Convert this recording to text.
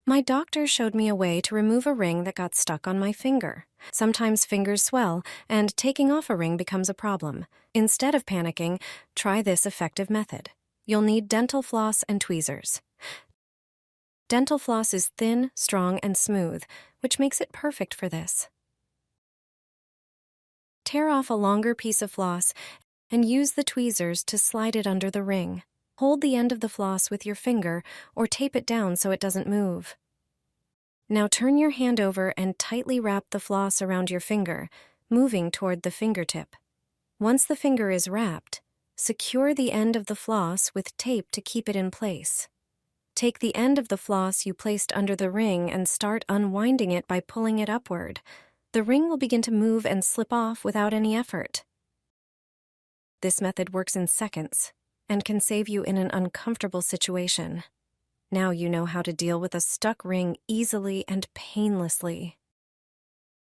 My doctor showed me a way to remove a ring that got stuck on my finger. Sometimes fingers swell, and taking off a ring becomes a problem. Instead of panicking, try this effective method. You'll need dental floss and tweezers. Dental floss is thin, strong, and smooth, which makes it perfect for this. Tear off a longer piece of floss and use the tweezers to slide it under the ring. Hold the end of the floss with your finger or tape it down so it doesn't move. Now turn your hand over and tightly wrap the floss around your finger, moving toward the fingertip. Once the finger is wrapped, secure the end of the floss with tape to keep it in place. Take the end of the floss you placed under the ring and start unwinding it by pulling it upward. The ring will begin to move and slip off without any effort. This method works in seconds and can save you in an uncomfortable situation. Now you know how to deal with a stuck ring easily and painlessly.